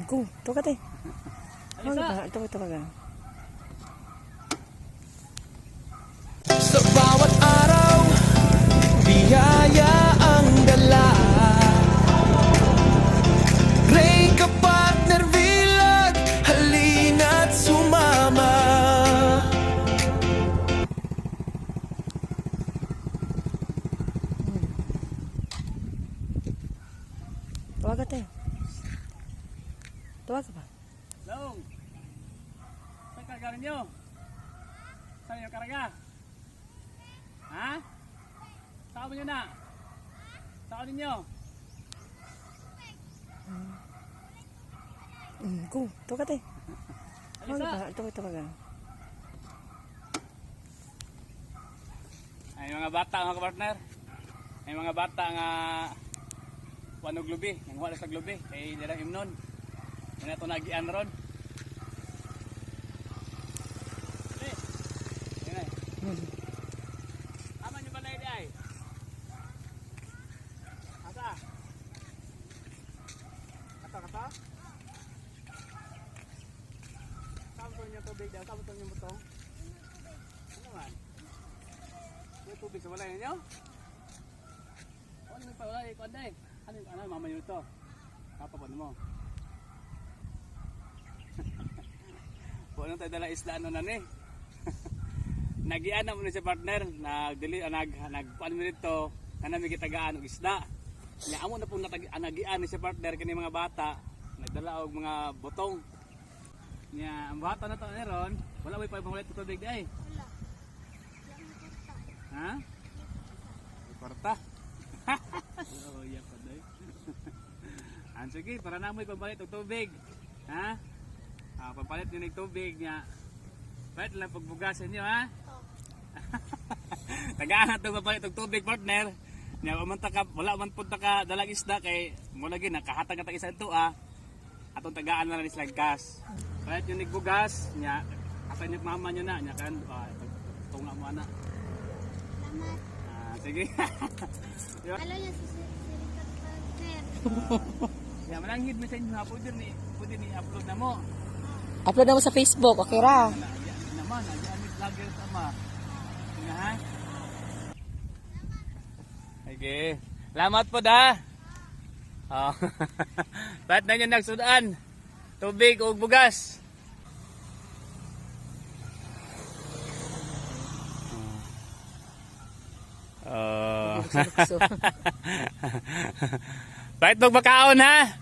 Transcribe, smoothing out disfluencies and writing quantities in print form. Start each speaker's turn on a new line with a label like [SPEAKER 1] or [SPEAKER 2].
[SPEAKER 1] Go, tukat eh.
[SPEAKER 2] Alisa.
[SPEAKER 1] Ito ka.
[SPEAKER 3] Sa bawat araw, biyaya ang dala. Ray ka partner Vlog, halina't sumama.
[SPEAKER 1] Tuwagat eh. Tuwag ka ba?
[SPEAKER 2] Long. Saan karga ninyo? Saan yung karga? Ha? Saan mo nyo na? Saan ninyo?
[SPEAKER 1] Go, tukat eh.
[SPEAKER 2] Alisa.
[SPEAKER 1] Ito ka.
[SPEAKER 2] Ay mga bata mga kapartner. Ay mga bata nga wanog lubi, nang wala sa lubi kay dirang imnon. Ina to nagian ron. Eh. Yan ay. Ama nyo ba na idi ay? Asa? Kata? Saan niyo tubig daw? Saan niyo butong? Ano man? May tubig sa walay ninyo? Ano pa walay ko anday? Ano mama niyo ito? Kapapon mo. Ano tayo dala isla ano na ni? Nagian na mo si partner, nagpaano mo dito, nanami kitagaan og isda. Nya amo na pong nagian ni si partner kini mga bata, nagdala og mga botong. Nya ang bata na to ni ron, wala may pagpamulit og tubig ay.
[SPEAKER 4] Wala.
[SPEAKER 2] Ha? Kwarta. Oh, iya pa day. Sige, para na mo pagpalit og tubig. Ha? Pampalit nyo ng tubig niya. Palit lang pagbugasan nyo ha. Tagaan ito pampalit ng tubig partner. Niya, wala man punta ka dalang isda kay mula gina nakahatag ang isa ito atong tagaan na lang is lagkas. Palit nyo nagbugas niya. Asan yung mama nyo na niya kan. Tunga mo na.
[SPEAKER 4] Salamat.
[SPEAKER 2] Sige.
[SPEAKER 4] Hello niya si Sirikat Partner.
[SPEAKER 2] Kaya mananghid mo sa inyo ha. Pwede ni upload na mo.
[SPEAKER 1] Upload na mo sa Facebook, okay ra?
[SPEAKER 2] Yan naman, yan vlogger sama. Sige ha? Okay. Salamat po da. Oh. Ba't na nyo nagsudaan? Tubig o bugas? Oh. Bakit magmakaon ha?